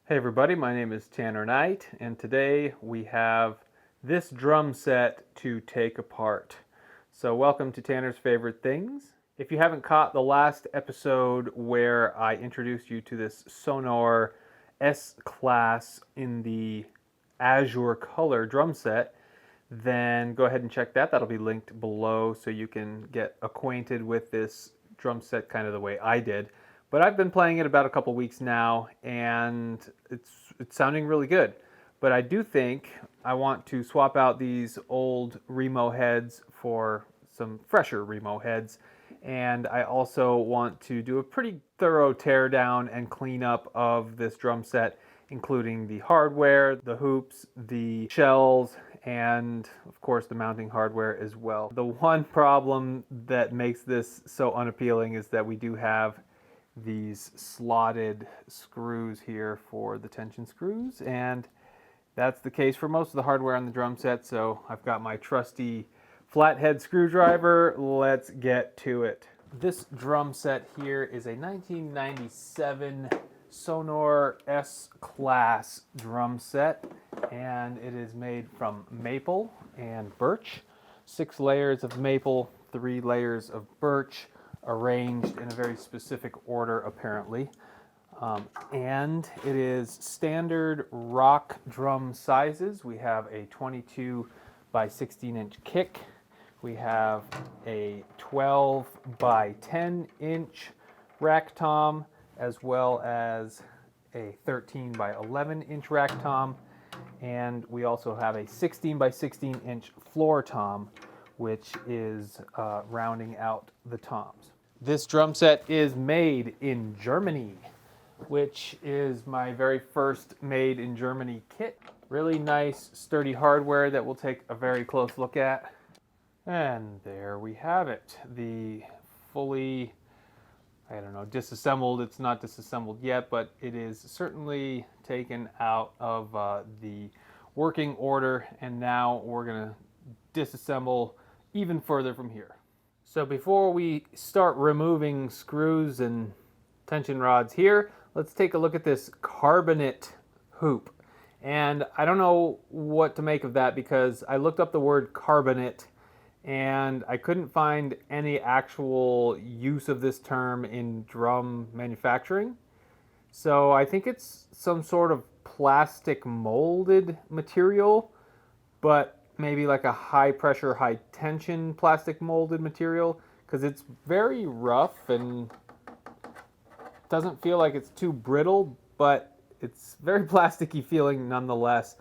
Hey everybody, my name is Tanner Knight, and today we have this drum set to take apart. So welcome to Tanner's Favorite Things. If you haven't caught the last episode where I introduced you to this Sonor S-Class in the Azure color drum set, then go ahead and check that. That'll be linked below so you can get acquainted with this drum set kind of the way I did. But I've been playing it about a couple weeks now, and it's sounding really good. But I do think I want to swap out these old Remo heads for some fresher Remo heads. And I also want to do a pretty thorough teardown and cleanup of this drum set, including the hardware, the hoops, the shells, and of course the mounting hardware as well. The one problem that makes this so unappealing is that we do have these slotted screws here for the tension screws, and that's the case for most of the hardware on the drum set. So I've got my trusty flathead screwdriver. Let's get to it. This drum set here is a 1997 Sonor S-Class drum set, and it is made from maple and birch. 6 layers of maple, 3 layers of birch, arranged in a very specific order apparently. And it is standard rock drum sizes. We have a 22 by 16 inch kick. We have a 12 by 10 inch rack tom, as well as a 13 by 11 inch rack tom. And we also have a 16 by 16 inch floor tom, which is rounding out the toms. This drum set is made in Germany, which is my very first made in Germany kit. Really nice, sturdy hardware that we'll take a very close look at. And there we have it. The fully, disassembled. It's not disassembled yet, but it is certainly taken out of the working order, and now we're gonna disassemble even further from here. So before we start removing screws and tension rods here, let's take a look at this carbonate hoop. And I don't know what to make of that, because I looked up the word carbonate and I couldn't find any actual use of this term in drum manufacturing. So I think it's some sort of plastic molded material, but maybe like a high pressure, high tension plastic molded material, because it's very rough and doesn't feel like it's too brittle, but it's very plasticky feeling nonetheless.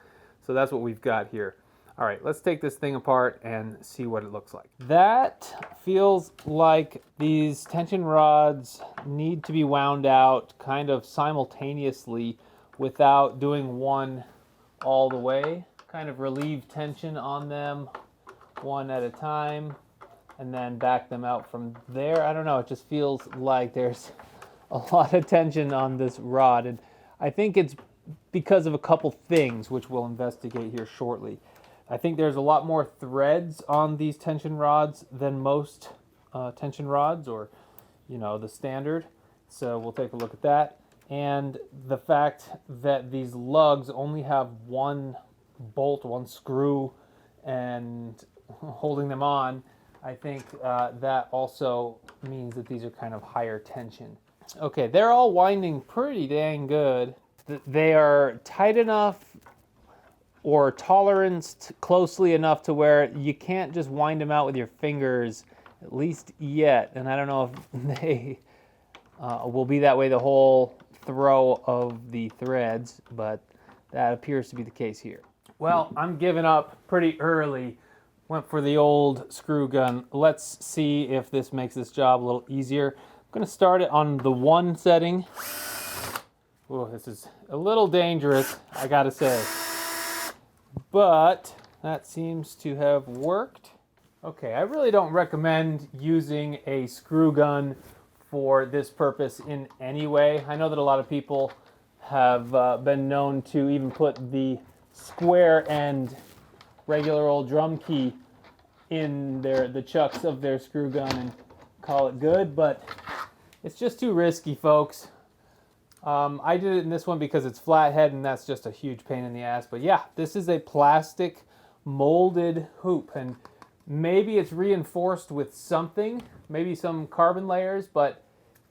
So that's what we've got here. All right, let's take this thing apart and see what it looks like. That feels like these tension rods need to be wound out kind of simultaneously without doing one all the way. Kind of relieve tension on them one at a time and then back them out from there. I don't know, it just feels like there's a lot of tension on this rod, and I think it's because of a couple things which we'll investigate here shortly. I think there's a lot more threads on these tension rods than most tension rods, or the standard. So we'll take a look at that. And the fact that these lugs only have one bolt, one screw, and holding them on, I think that also means that these are kind of higher tension. Okay, they're all winding pretty dang good. They are tight enough or toleranced closely enough to where you can't just wind them out with your fingers, at least yet. And I don't know if they will be that way the whole throw of the threads, but that appears to be the case here. Well, I'm giving up pretty early. Went for the old screw gun. Let's see if this makes this job a little easier. I'm going to start it on the 1 setting. Oh, this is a little dangerous, I gotta say. But that seems to have worked. Okay, I really don't recommend using a screw gun for this purpose in any way. I know that a lot of people have been known to even put the square end regular old drum key in the chucks of their screw gun and call it good, but it's just too risky, folks. I did it in this one because it's flathead and that's just a huge pain in the ass. But yeah, this is a plastic molded hoop, and maybe it's reinforced with something, maybe some carbon layers, but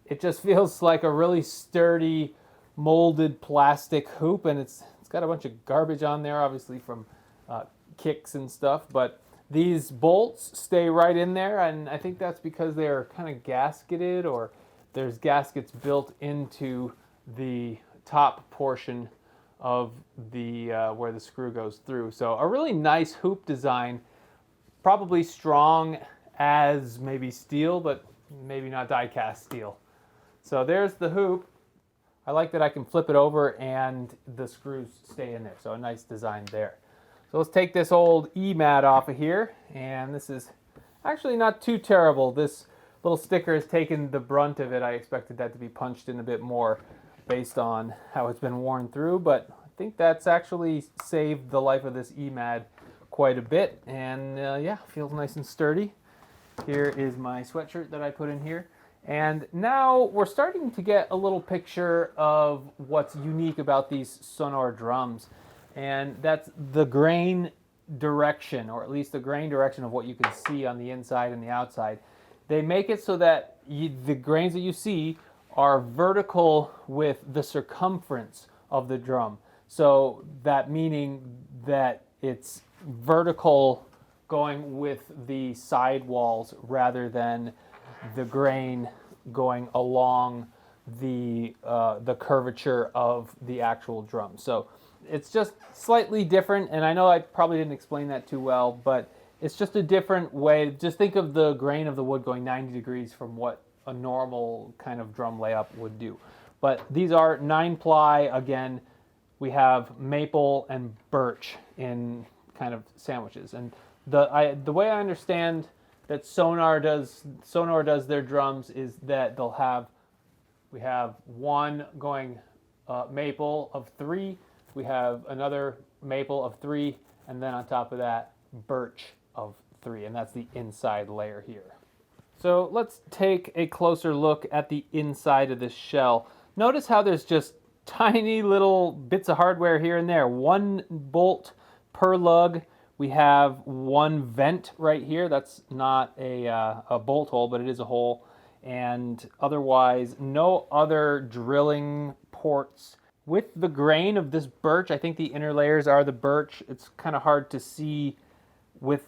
it just feels like a really sturdy molded plastic hoop, and it's got a bunch of garbage on there, obviously from kicks and stuff, but these bolts stay right in there, and I think that's because they're kind of gasketed, or there's gaskets built into the top portion of the where the screw goes through. So a really nice hoop design, probably strong as maybe steel, but maybe not die-cast steel. So there's the hoop. I like that I can flip it over and the screws stay in there. So a nice design there. So let's take this old E-mat off of here. And this is actually not too terrible. This little sticker has taken the brunt of it. I expected that to be punched in a bit more based on how it's been worn through. But I think that's actually saved the life of this E-mat quite a bit. And yeah, feels nice and sturdy. Here is my sweatshirt that I put in here. And now we're starting to get a little picture of what's unique about these Sonor drums. And that's the grain direction, or at least the grain direction of what you can see on the inside and the outside. They make it so that the grains that you see are vertical with the circumference of the drum. So that meaning that it's vertical going with the side walls rather than the grain going along the curvature of the actual drum. So it's just slightly different, and I know I probably didn't explain that too well, but it's just a different way. Just think of the grain of the wood going 90 degrees from what a normal kind of drum layup would do. But these are 9-ply. Again, we have maple and birch in kind of sandwiches. And the way I understand that Sonor does their drums is that we have one going maple of 3, we have another maple of 3, and then on top of that birch of 3, and that's the inside layer here. So let's take a closer look at the inside of this shell. Notice how there's just tiny little bits of hardware here and there. One bolt per lug. We have one vent right here. That's not a bolt hole, but it is a hole. And otherwise, no other drilling ports. With the grain of this birch, I think the inner layers are the birch. It's kind of hard to see with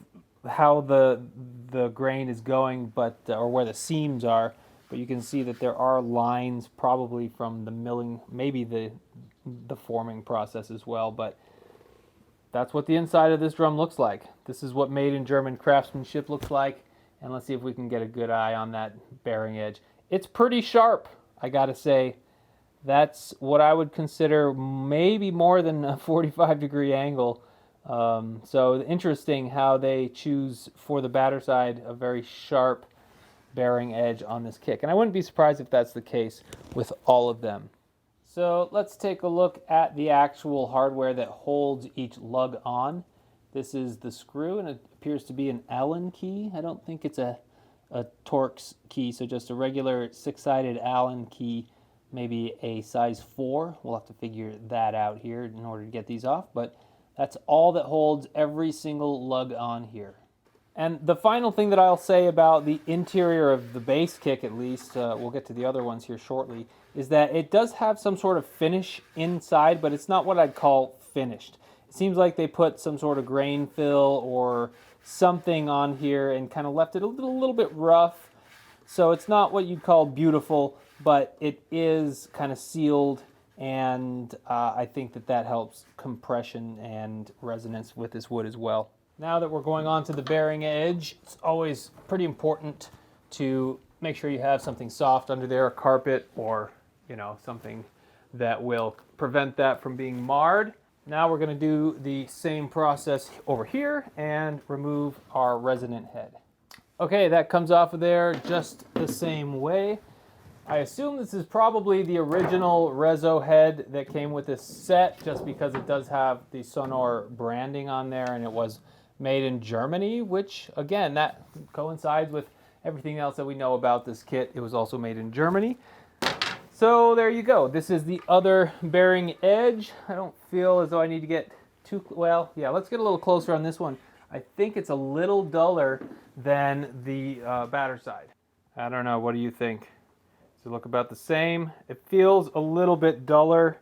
how the grain is going, but or where the seams are. But you can see that there are lines probably from the milling, maybe the forming process as well. But that's what the inside of this drum looks like. This is what made in German craftsmanship looks like. And let's see if we can get a good eye on that bearing edge. It's pretty sharp, I gotta say. That's what I would consider maybe more than a 45-degree angle. So interesting how they choose for the batter side a very sharp bearing edge on this kick. And I wouldn't be surprised if that's the case with all of them. So let's take a look at the actual hardware that holds each lug on. This is the screw, and it appears to be an Allen key. I don't think it's a Torx key, so just a regular 6-sided Allen key, maybe a size 4. We'll have to figure that out here in order to get these off, but that's all that holds every single lug on here. And the final thing that I'll say about the interior of the bass kick, at least, we'll get to the other ones here shortly, is that it does have some sort of finish inside, but it's not what I'd call finished. It seems like they put some sort of grain fill or something on here and kind of left it a little bit rough. So it's not what you'd call beautiful, but it is kind of sealed, and I think that helps compression and resonance with this wood as well. Now that we're going on to the bearing edge, it's always pretty important to make sure you have something soft under there, a carpet or, something that will prevent that from being marred. Now we're going to do the same process over here and remove our resonant head. Okay, that comes off of there just the same way. I assume this is probably the original Rezo head that came with this set, just because it does have the Sonor branding on there, and it was made in Germany, which, again, that coincides with everything else that we know about this kit. It was also made in Germany. So there you go. This is the other bearing edge. I don't feel as though I need to get too, well, yeah, let's get a little closer on this one. I think it's a little duller than the batter side. I don't know, what do you think? Does it look about the same? It feels a little bit duller.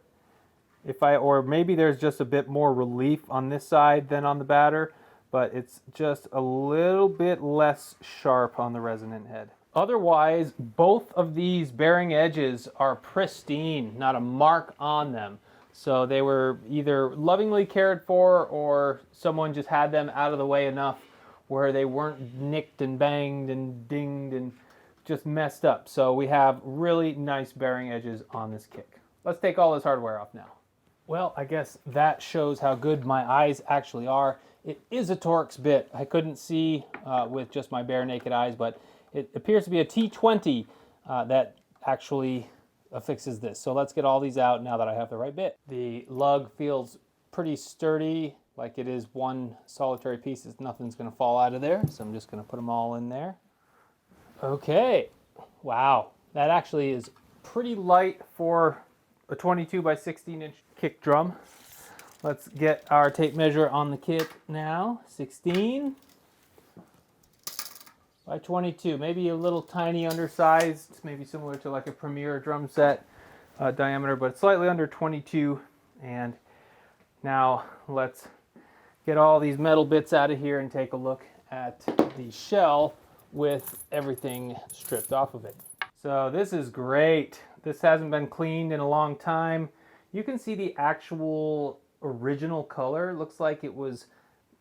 Or maybe there's just a bit more relief on this side than on the batter, but it's just a little bit less sharp on the resonant head. Otherwise, both of these bearing edges are pristine, not a mark on them. So they were either lovingly cared for or someone just had them out of the way enough where they weren't nicked and banged and dinged and just messed up. So we have really nice bearing edges on this kick. Let's take all this hardware off now. Well, I guess that shows how good my eyes actually are. It is a Torx bit. I couldn't see with just my bare naked eyes, but it appears to be a T20 that actually affixes this. So let's get all these out now that I have the right bit. The lug feels pretty sturdy, like it is one solitary piece. Nothing's going to fall out of there, so I'm just going to put them all in there. Okay, wow, that actually is pretty light for a 22 by 16 inch kick drum. Let's get our tape measure on the kit now. 16 by 22, maybe a little tiny undersized, maybe similar to like a Premier drum set diameter, but slightly under 22. And now let's get all these metal bits out of here and take a look at the shell with everything stripped off of it. So this is great. This hasn't been cleaned in a long time. You can see the actual original color. Looks like it was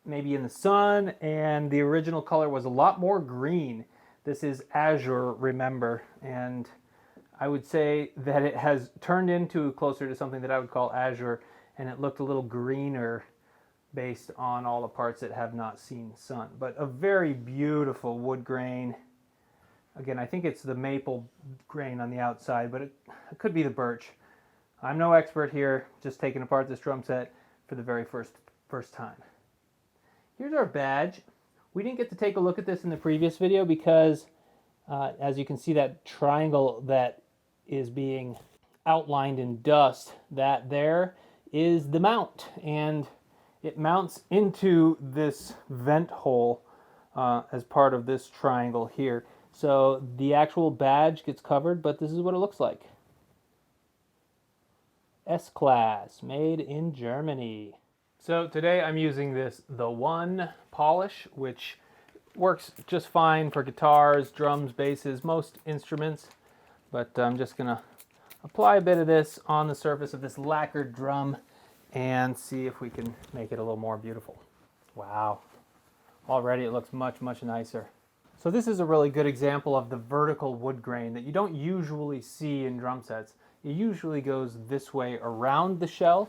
maybe in the sun, and the original color was a lot more green. This is Azure, remember, and I would say that it has turned into closer to something that I would call Azure, and it looked a little greener based on all the parts that have not seen sun. But a very beautiful wood grain. Again, I think it's the maple grain on the outside, but it could be the birch. I'm no expert here, just taking apart this drum set for the very first time. Here's our badge. We didn't get to take a look at this in the previous video because as you can see, that triangle that is being outlined in dust, that there is the mount, and it mounts into this vent hole as part of this triangle here. So the actual badge gets covered, but this is what it looks like. S-Class, made in Germany. So today I'm using the One polish, which works just fine for guitars, drums, basses, most instruments. But I'm just gonna apply a bit of this on the surface of this lacquered drum and see if we can make it a little more beautiful. Wow, already it looks much, much nicer. So this is a really good example of the vertical wood grain that you don't usually see in drum sets. It usually goes this way around the shell,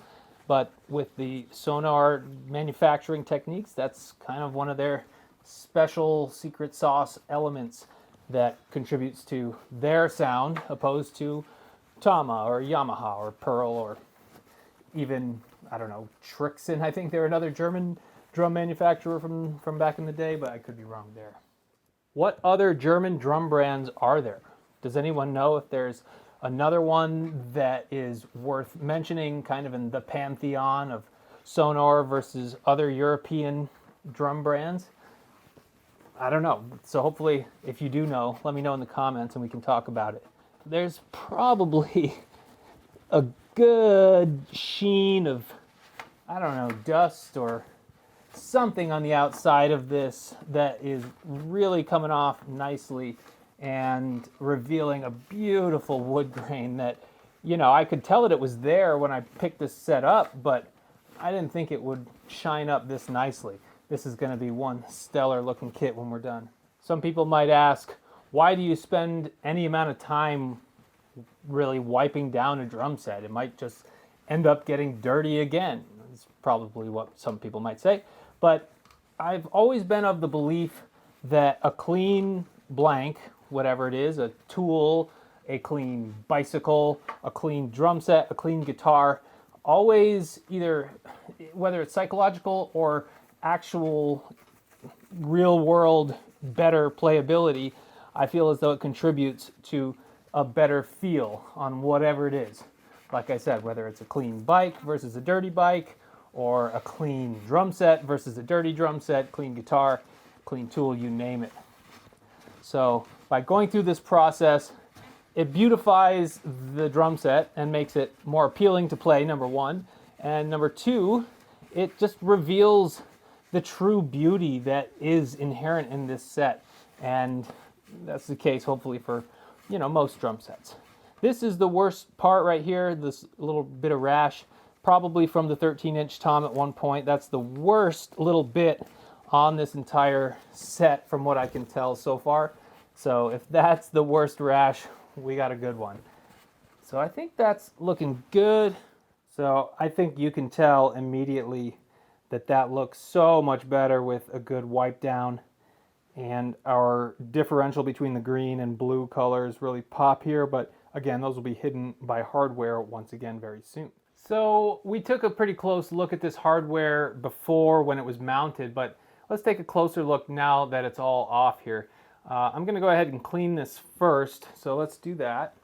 but with the Sonor manufacturing techniques, that's kind of one of their special secret sauce elements that contributes to their sound, opposed to Tama or Yamaha or Pearl or even, I don't know, Trixen. I think they're another German drum manufacturer from back in the day, but I could be wrong there. What other German drum brands are there? Does anyone know if there's another one that is worth mentioning, kind of in the pantheon of Sonor versus other European drum brands? I don't know. So hopefully, if you do know, let me know in the comments and we can talk about it. There's probably a good sheen of, I don't know, dust or something on the outside of this that is really coming off nicely and revealing a beautiful wood grain that, you know, I could tell that it was there when I picked this set up, but I didn't think it would shine up this nicely. This is going to be one stellar looking kit when we're done. Some people might ask, why do you spend any amount of time really wiping down a drum set? It might just end up getting dirty again. That's probably what some people might say. But I've always been of the belief that a clean blank, whatever it is, a tool, a clean bicycle, a clean drum set, a clean guitar, always either, whether it's psychological or actual real world better playability, I feel as though it contributes to a better feel on whatever it is. Like I said, whether it's a clean bike versus a dirty bike, or a clean drum set versus a dirty drum set, clean guitar, clean tool, you name it. So by going through this process, it beautifies the drum set and makes it more appealing to play, number one. And number two, it just reveals the true beauty that is inherent in this set. And that's the case, hopefully, for, most drum sets. This is the worst part right here, this little bit of rash, probably from the 13-inch tom at one point. That's the worst little bit on this entire set from what I can tell so far. So if that's the worst rash, we got a good one. So I think that's looking good. So I think you can tell immediately that that looks so much better with a good wipe down. And our differential between the green and blue colors really pop here, but again, those will be hidden by hardware once again very soon. So we took a pretty close look at this hardware before when it was mounted, but let's take a closer look now that it's all off here. I'm going to go ahead and clean this first, so let's do that.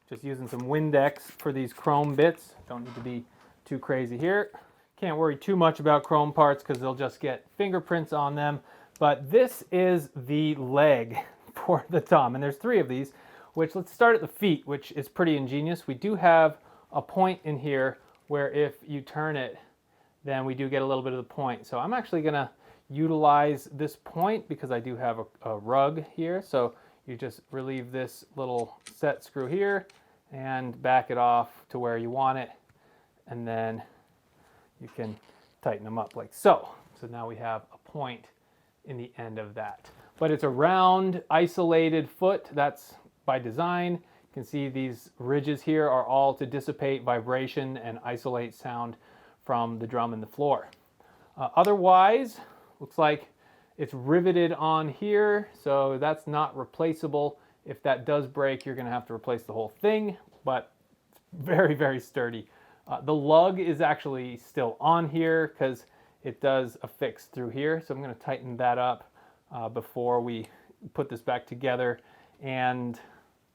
Just using some Windex for these chrome bits. Don't need to be too crazy here. Can't worry too much about chrome parts because they'll just get fingerprints on them. But this is the leg for the tom, and there's three of these, which let's start at the feet, which is pretty ingenious. We do have a point in here where if you turn it, then we do get a little bit of the point. So I'm actually going to utilize this point because I do have a rug here. So you just relieve this little set screw here and back it off to where you want it, and then you can tighten them up like so. So now we have a point in the end of that. But it's a round, isolated foot. That's by design. You can see these ridges here are all to dissipate vibration and isolate sound from the drum and the floor. Otherwise, looks like it's riveted on here, so that's not replaceable. If that does break, you're going to have to replace the whole thing, but it's very, very sturdy. The lug is actually still on here because it does affix through here, so I'm going to tighten that up before we put this back together, and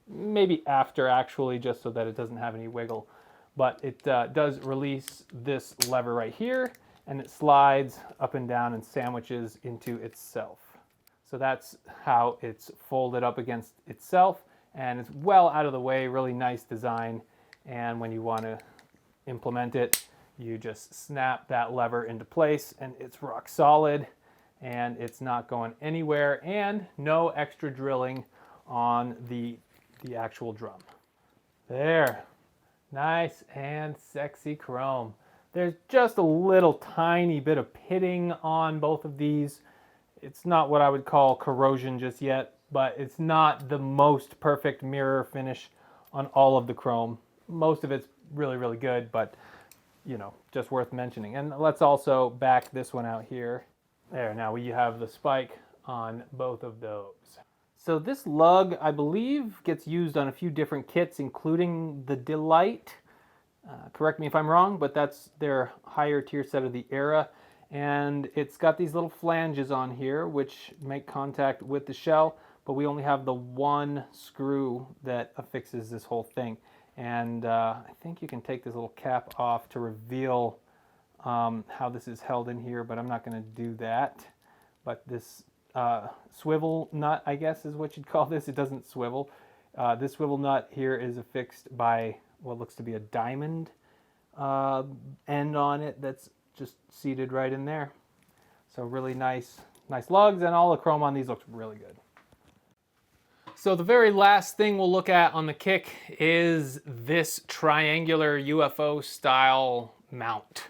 maybe after actually, just so that it doesn't have any wiggle. But it does release this lever right here, and it slides up and down and sandwiches into itself. So that's how it's folded up against itself, and it's well out of the way, really nice design. And when you want to implement it, you just snap that lever into place and it's rock solid and it's not going anywhere, and no extra drilling on the actual drum. There, nice and sexy chrome. There's just a little tiny bit of pitting on both of these. It's not what I would call corrosion just yet, but it's not the most perfect mirror finish on all of the chrome. Most of it's really, really good, but just worth mentioning. And let's also back this one out here. There, now we have the spike on both of those. So this lug, I believe, gets used on a few different kits, including the Delight. Correct me if I'm wrong, but that's their higher tier set of the era. And it's got these little flanges on here, which make contact with the shell, but we only have the one screw that affixes this whole thing. And I think you can take this little cap off to reveal how this is held in here, but I'm not going to do that. But this swivel nut, I guess is what you'd call this. It doesn't swivel. This swivel nut here is affixed by what looks to be a diamond end on it that's just seated right in there. So really nice lugs, and all the chrome on these looks really good. So the very last thing we'll look at on the kick is this triangular UFO style mount.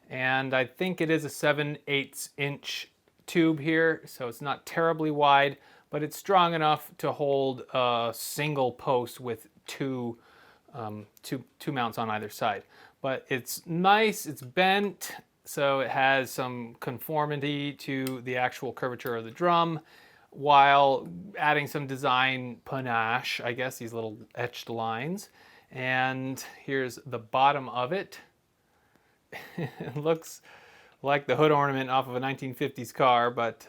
And I think it is a 7/8 inch tube here, so it's not terribly wide, but it's strong enough to hold a single post with two mounts on either side. But it's nice, it's bent, so it has some conformity to the actual curvature of the drum, while adding some design panache, I guess, these little etched lines. And here's the bottom of it. It looks like the hood ornament off of a 1950s car, but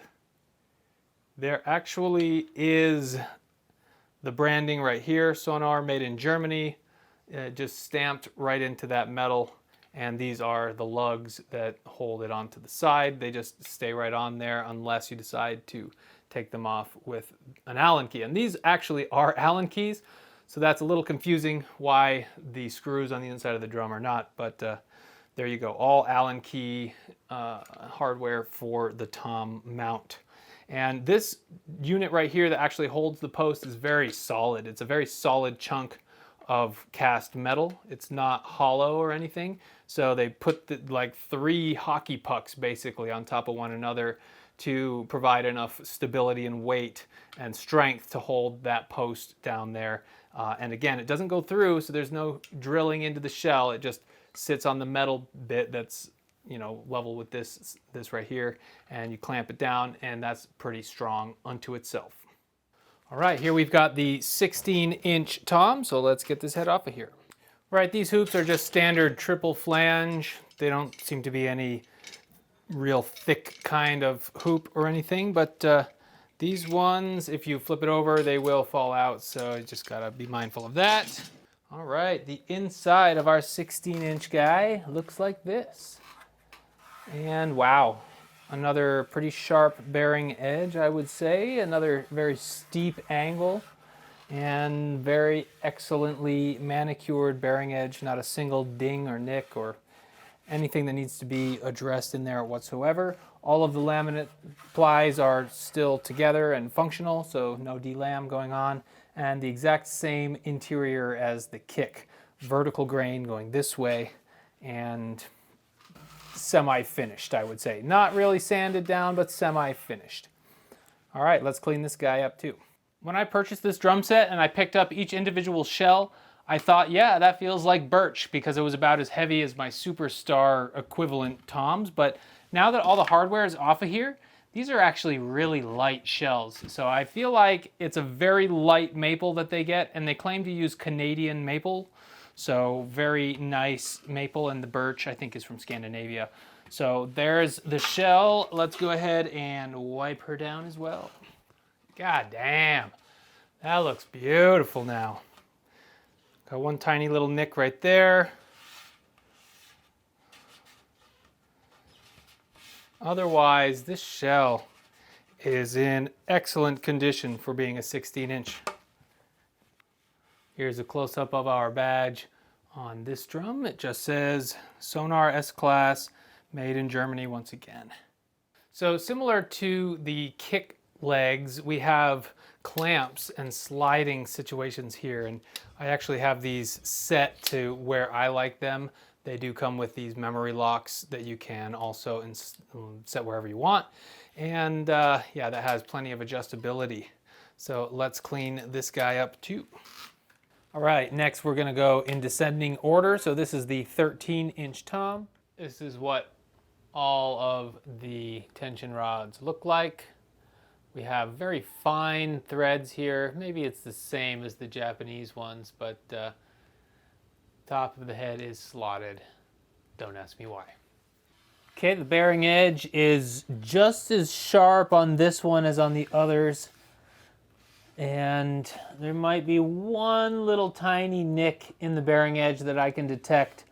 there actually is the branding right here, Sonor, made in Germany, just stamped right into that metal. And these are the lugs that hold it onto the side. They just stay right on there unless you decide to take them off with an Allen key. And these actually are Allen keys, so that's a little confusing why the screws on the inside of the drum are not, but there you go. All Allen key hardware for the tom mount. And this unit right here that actually holds the post is very solid. It's a very solid chunk of cast metal. It's not hollow or anything. So they put like 3 hockey pucks basically on top of one another to provide enough stability and weight and strength to hold that post down there. And again, it doesn't go through, so there's no drilling into the shell. It just sits on the metal bit that's, you know, level with this right here, and you clamp it down, and that's pretty strong unto itself. All right, here we've got the 16-inch tom, so let's get this head off of here. Right, these hoops are just standard triple flange. They don't seem to be any real thick kind of hoop or anything, but these ones, if you flip it over, they will fall out, so you just gotta be mindful of that. All right, the inside of our 16-inch guy looks like this. And wow, another pretty sharp bearing edge, I would say. Another very steep angle and very excellently manicured bearing edge. Not a single ding or nick or anything that needs to be addressed in there whatsoever. All of the laminate plies are still together and functional, so no delam going on. And the exact same interior as the kick. Vertical grain going this way and semi-finished, I would say. Not really sanded down, but semi-finished. All right, let's clean this guy up too. When I purchased this drum set and I picked up each individual shell, I thought, yeah, that feels like birch because it was about as heavy as my Superstar equivalent toms. But now that all the hardware is off of here, these are actually really light shells. So I feel like it's a very light maple that they get, and they claim to use Canadian maple. So very nice maple, and the birch I think is from Scandinavia. So there's the shell. Let's go ahead and wipe her down as well. God damn, that looks beautiful now. Got one tiny little nick right there. Otherwise, this shell is in excellent condition for being a 16-inch. Here's a close-up of our badge on this drum. It just says Sonor S-Class, made in Germany once again. So similar to the kick legs, we have clamps and sliding situations here, and I actually have these set to where I like them. They do come with these memory locks that you can also set wherever you want, and yeah, that has plenty of adjustability. So let's clean this guy up too. All right, next we're gonna go in descending order. So this is the 13-inch tom. This is what all of the tension rods look like. We have very fine threads here. Maybe it's the same as the Japanese ones, but top of the head is slotted. Don't ask me why. Okay, the bearing edge is just as sharp on this one as on the others. And there might be one little tiny nick in the bearing edge that I can detect.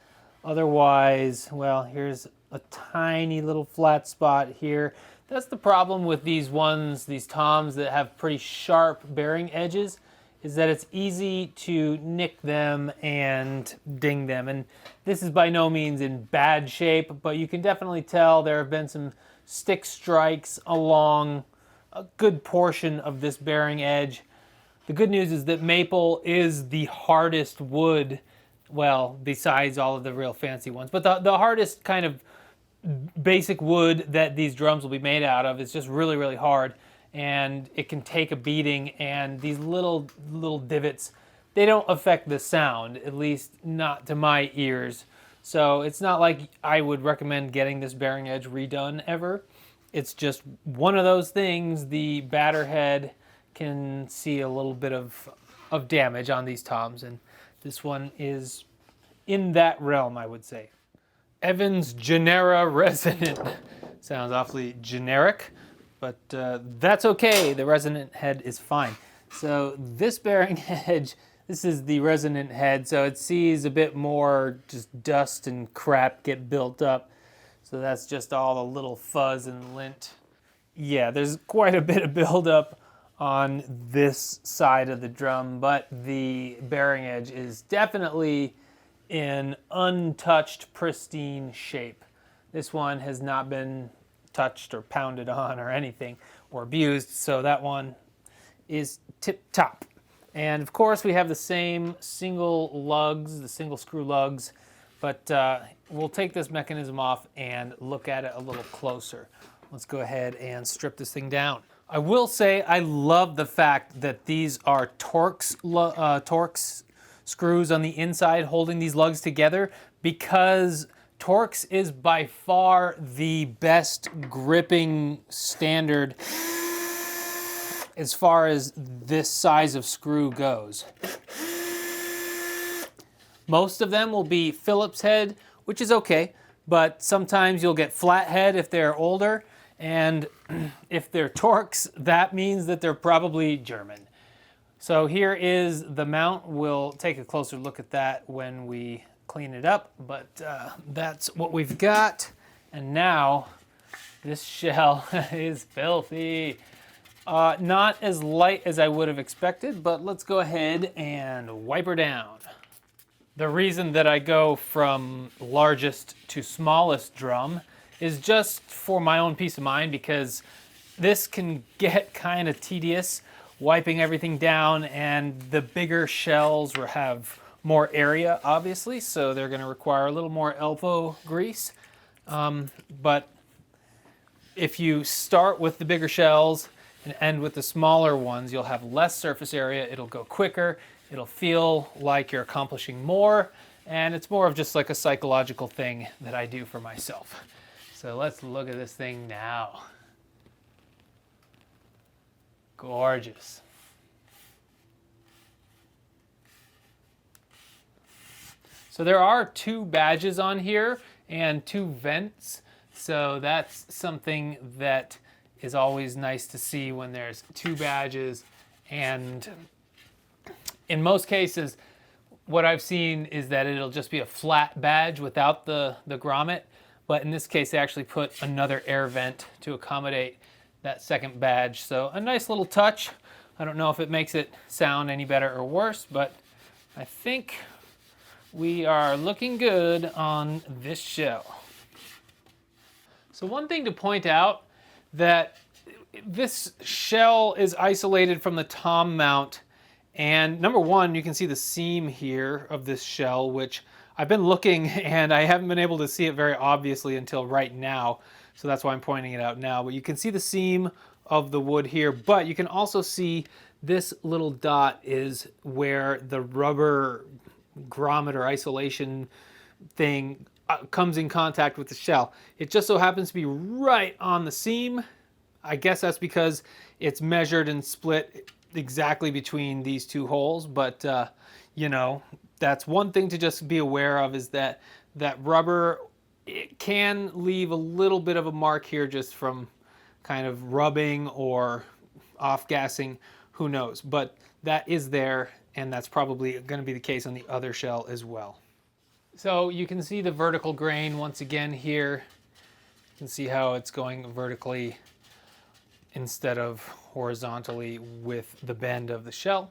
Otherwise, well, here's a tiny little flat spot here. That's the problem with these ones, these toms that have pretty sharp bearing edges, is that it's easy to nick them and ding them. And this is by no means in bad shape, but you can definitely tell there have been some stick strikes along a good portion of this bearing edge. The good news is that maple is the hardest wood, well, besides all of the real fancy ones, but the hardest kind of basic wood that these drums will be made out of is just really, really hard, and it can take a beating, and these little divots, they don't affect the sound, at least not to my ears. So it's not like I would recommend getting this bearing edge redone ever. It's just one of those things. The batter head can see a little bit of damage on these toms, and this one is in that realm, I would say. Evans Genera Resonant. Sounds awfully generic, but that's okay. The resonant head is fine. So this bearing edge, this is the resonant head, so it sees a bit more just dust and crap get built up. So that's just all the little fuzz and lint. Yeah, there's quite a bit of buildup on this side of the drum, but the bearing edge is definitely in untouched, pristine shape. This one has not been touched or pounded on or anything or abused, so that one is tip-top. And of course we have the same single lugs, the single screw lugs, but we'll take this mechanism off and look at it a little closer. Let's go ahead and strip this thing down. I will say I love the fact that these are Torx screws on the inside holding these lugs together, because Torx is by far the best gripping standard as far as this size of screw goes. Most of them will be Phillips head, which is okay, but sometimes you'll get flat head if they're older, and if they're Torx, that means that they're probably German. So here is the mount. We'll take a closer look at that when we clean it up, but that's what we've got. And now this shell is filthy. Not as light as I would have expected, but let's go ahead and wipe her down. The reason that I go from largest to smallest drum is just for my own peace of mind, because this can get kind of tedious wiping everything down, and the bigger shells will have more area, obviously, so they're going to require a little more elbow grease. But if you start with the bigger shells and end with the smaller ones, you'll have less surface area, it'll go quicker, it'll feel like you're accomplishing more, and it's more of just like a psychological thing that I do for myself. So let's look at this thing now. Gorgeous. So there are 2 badges on here and 2 vents. So that's something that is always nice to see when there's 2 badges. And in most cases, what I've seen is that it'll just be a flat badge without the grommet. But in this case, they actually put another air vent to accommodate that second badge. So a nice little touch. I don't know if it makes it sound any better or worse, but I think we are looking good on this shell. So one thing to point out, that this shell is isolated from the tom mount. And number one, you can see the seam here of this shell, which I've been looking and I haven't been able to see it very obviously until right now. So that's why I'm pointing it out now. But you can see the seam of the wood here, but you can also see this little dot is where the rubber grommet or isolation thing comes in contact with the shell. It just so happens to be right on the seam. I guess that's because it's measured and split exactly between these 2 holes, but you know, that's one thing to just be aware of, is that that rubber, it can leave a little bit of a mark here just from kind of rubbing or off-gassing, who knows, but that is there, and that's probably going to be the case on the other shell as well. So you can see the vertical grain once again here. You can see how it's going vertically instead of horizontally with the bend of the shell.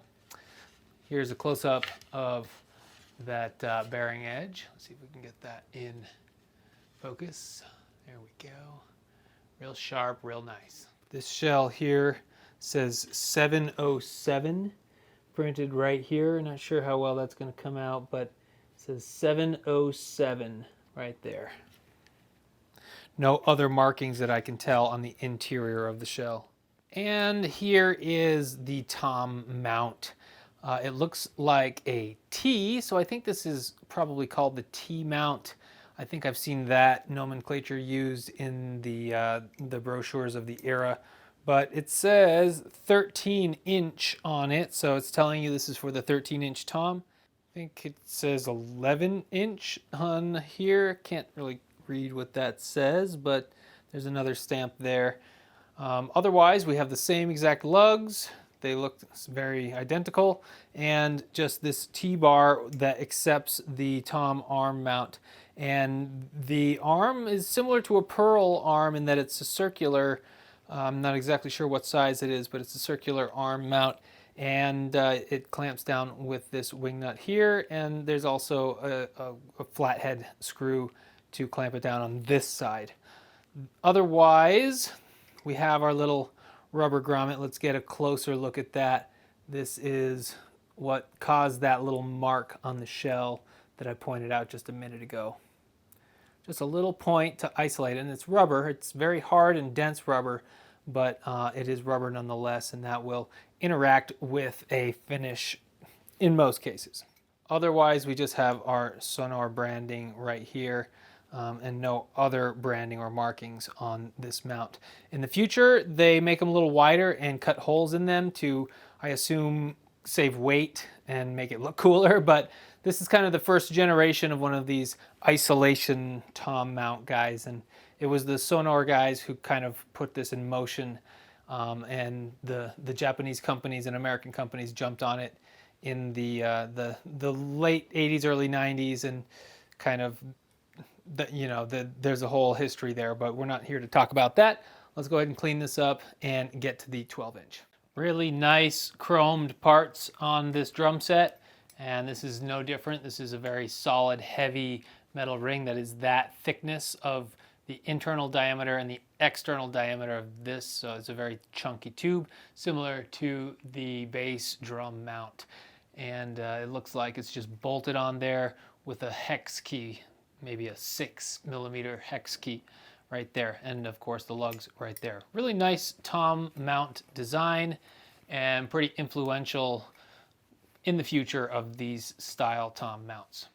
Here's a close-up of that bearing edge. Let's see if we can get that in focus. There we go. Real sharp, real nice. This shell here says 707 printed right here. Not sure how well that's going to come out, but it says 707 right there. No other markings that I can tell on the interior of the shell. And here is the tom mount. It looks like a T, so I think this is probably called the T mount. I think I've seen that nomenclature used in the brochures of the era, but it says 13-inch on it, so it's telling you this is for the 13-inch tom. I think it says 11-inch on here. Can't really read what that says, but there's another stamp there. Otherwise, we have the same exact lugs. they look very identical, and just this T-bar that accepts the tom arm mount. And the arm is similar to a pearl arm in that it's a circular, I'm not exactly sure what size it is, but it's a circular arm mount, and it clamps down with this wing nut here, and there's also a flathead screw to clamp it down on this side. Otherwise, we have our little rubber grommet. Let's get a closer look at that. This is what caused that little mark on the shell that I pointed out just a minute ago. Just a little point to isolate it, and it's rubber. It's very hard and dense rubber, but it is rubber nonetheless, and that will interact with a finish in most cases. Otherwise, we just have our Sonor branding right here, and no other branding or markings on this mount. In the future, they make them a little wider and cut holes in them to, I assume, save weight and make it look cooler, but this is kind of the first generation of one of these isolation tom mount guys, and it was the Sonor guys who kind of put this in motion, and the Japanese companies and American companies jumped on it in the late 80s, early 90s, and kind of, there's a whole history there, but we're not here to talk about that. Let's go ahead and clean this up and get to the 12-inch. Really nice chromed parts on this drum set. And this is no different. This is a very solid, heavy metal ring that is that thickness of the internal diameter and the external diameter of this. So it's a very chunky tube, similar to the bass drum mount. And it looks like it's just bolted on there with a hex key, maybe a 6mm hex key right there. And of course the lugs right there. Really nice tom mount design and pretty influential in the future of these style tom mounts.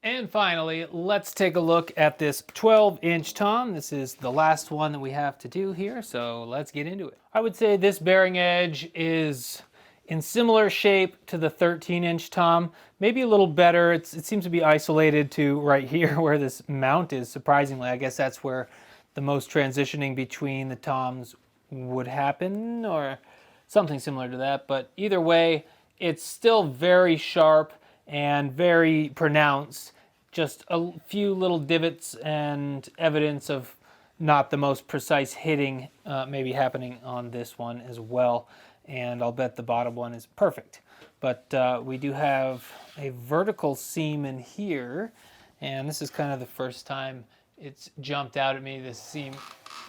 And finally, let's take a look at this 12-inch tom. This is the last one that we have to do here, so let's get into it. I would say this bearing edge is in similar shape to the 13-inch tom, maybe a little better. It seems to be isolated to right here where this mount is, surprisingly. I guess that's where the most transitioning between the toms would happen, or something similar to that. But either way, it's still very sharp and very pronounced. Just a few little divots and evidence of not the most precise hitting maybe happening on this one as well. And I'll bet the bottom one is perfect. But we do have a vertical seam in here, and this is kind of the first time it's jumped out at me. This seam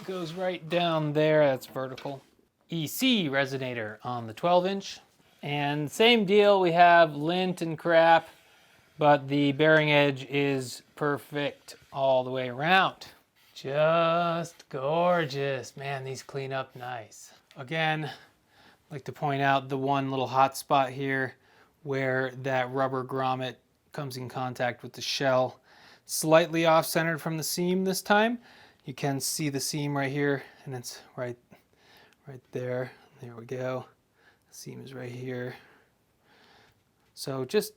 goes right down there. That's vertical. EC resonator on the 12-inch. And same deal, we have lint and crap, but the bearing edge is perfect all the way around. Just gorgeous. Man, these clean up nice. Again, I'd like to point out the one little hot spot here where that rubber grommet comes in contact with the shell. Slightly off-centered from the seam this time. You can see the seam right here, and it's right there. There we go. The seam is right here. So just,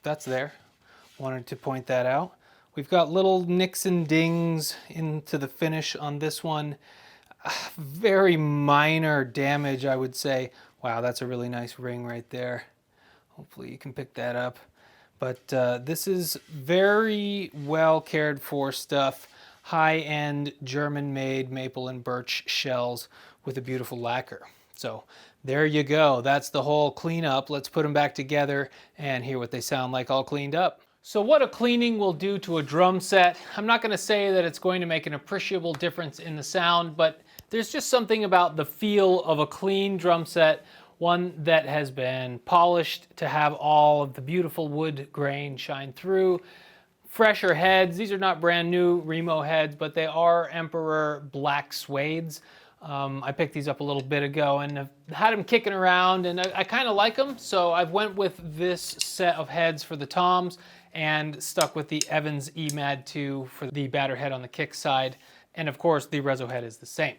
that's there. Wanted to point that out. We've got little nicks and dings into the finish on this one. Very minor damage, I would say. Wow, that's a really nice ring right there. Hopefully you can pick that up. But this is very well cared for stuff. High-end German-made maple and birch shells with a beautiful lacquer. So there you go. That's the whole cleanup. Let's put them back together and hear what they sound like all cleaned up. So what a cleaning will do to a drum set. I'm not going to say that it's going to make an appreciable difference in the sound, but there's just something about the feel of a clean drum set, one that has been polished to have all of the beautiful wood grain shine through. Fresher heads. These are not brand new Remo heads, but they are Emperor black suedes. I picked these up a little bit ago and have had them kicking around, and I kind of like them, so I've went with this set of heads for the toms and stuck with the Evans EMAD 2 for the batter head on the kick side, and of course the Rezo head is the same.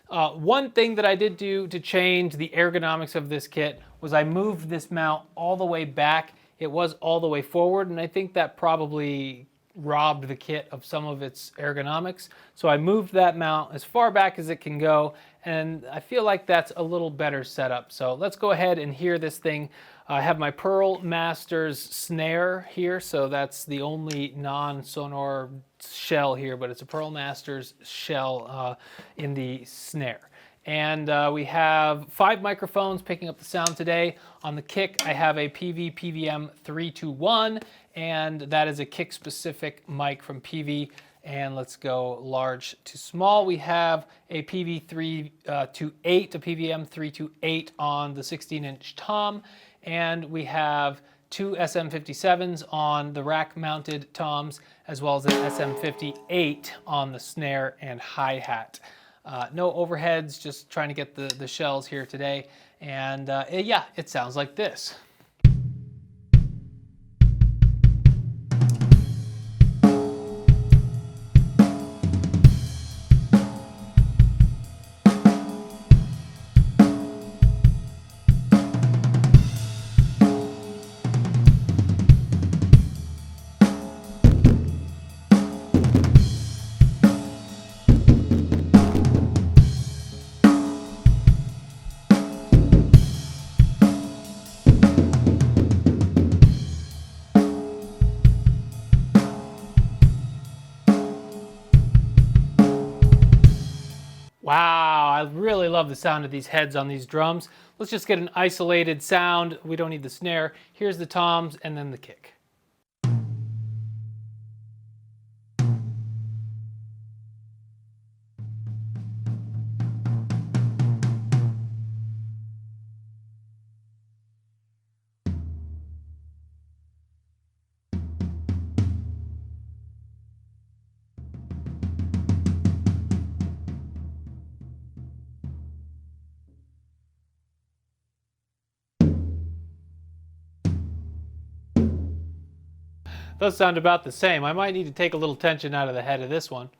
One thing that I did do to change the ergonomics of this kit was I moved this mount all the way back. It was all the way forward, and I think that probably robbed the kit of some of its ergonomics. So I moved that mount as far back as it can go, and I feel like that's a little better setup. So let's go ahead and hear this thing. I have my Pearl Masters snare here, so that's the only non-Sonor shell here, but it's a Pearl Masters shell in the snare. And we have 5 microphones picking up the sound today. On the kick, I have a PV PVM 321, and that is a kick-specific mic from PV. And let's go large to small. We have a PV 328, a PVM 328 on the 16-inch tom, and we have 2 SM57s on the rack-mounted toms, as well as an SM58 on the snare and hi-hat. No overheads, just trying to get the shells here today. And yeah, it sounds like this. Wow, I really love the sound of these heads on these drums. Let's just get an isolated sound. We don't need the snare. Here's the toms and then the kick. Those sound about the same. I might need to take a little tension out of the head of this one.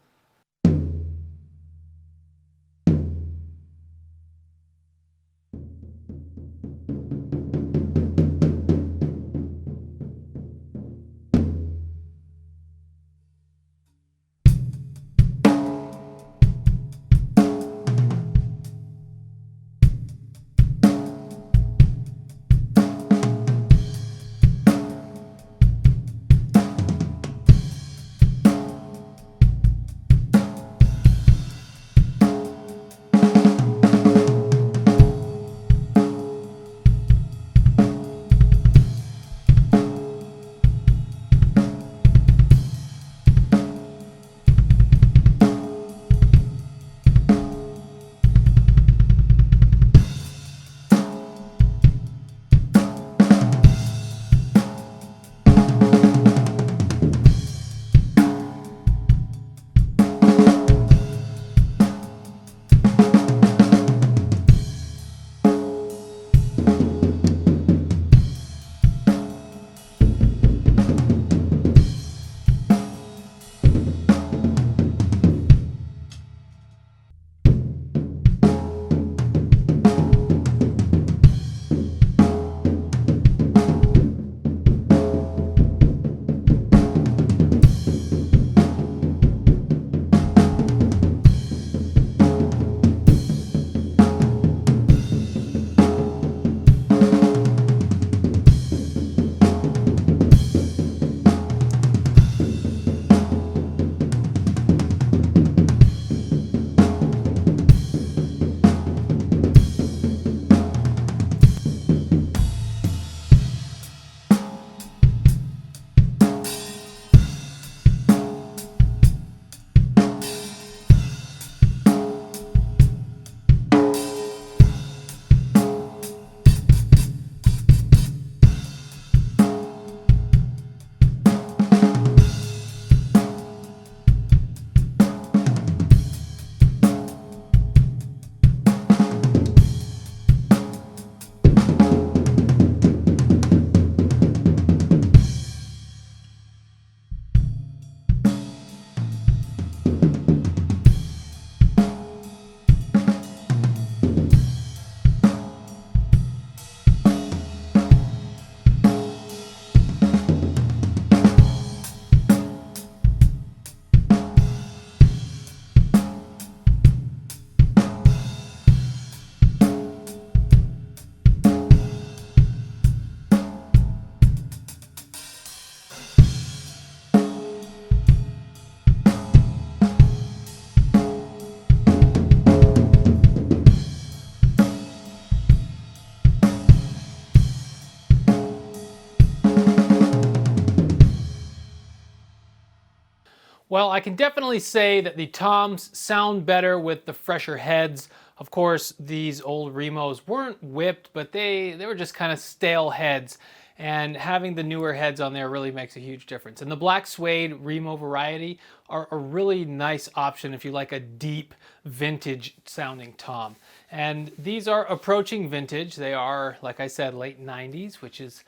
Well, I can definitely say that the toms sound better with the fresher heads. Of course, these old Remos weren't whipped, but they were just kind of stale heads. And having the newer heads on there really makes a huge difference. And the black suede Remo variety are a really nice option if you like a deep vintage sounding tom. And these are approaching vintage. They are, like I said, late 90s, which is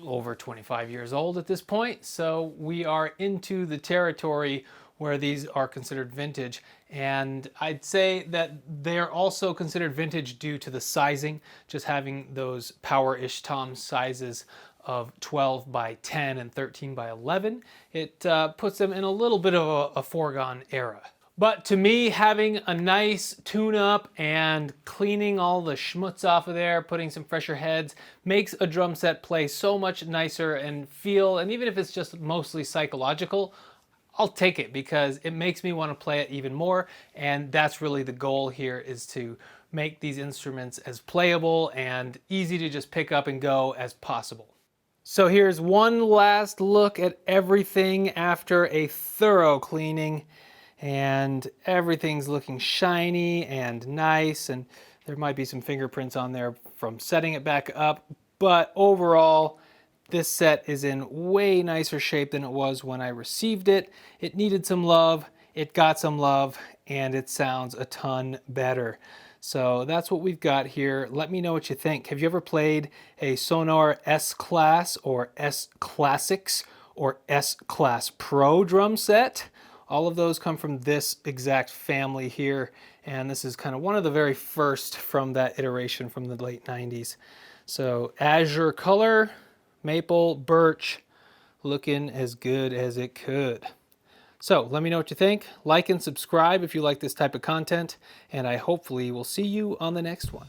over 25 years old at this point. So we are into the territory where these are considered vintage. And I'd say that they're also considered vintage due to the sizing, just having those power-ish tom sizes of 12 by 10 and 13 by 11. It puts them in a little bit of a foregone era. But to me, having a nice tune-up and cleaning all the schmutz off of there, putting some fresher heads, makes a drum set play so much nicer and feel, and even if it's just mostly psychological, I'll take it because it makes me want to play it even more. And that's really the goal here, is to make these instruments as playable and easy to just pick up and go as possible. So here's one last look at everything after a thorough cleaning. And everything's looking shiny and nice, and there might be some fingerprints on there from setting it back up, but overall this set is in way nicer shape than it was when I received it. It needed some love, it got some love, and it sounds a ton better. So that's what we've got here. Let me know what you think. Have you ever played a Sonor S-Class or S-Classics or S-Class Pro drum set? All of those come from this exact family here, and this is kind of one of the very first from that iteration from the late 90s. So Azure color, maple, birch, looking as good as it could. So let me know what you think. Like and subscribe if you like this type of content, and I hopefully will see you on the next one.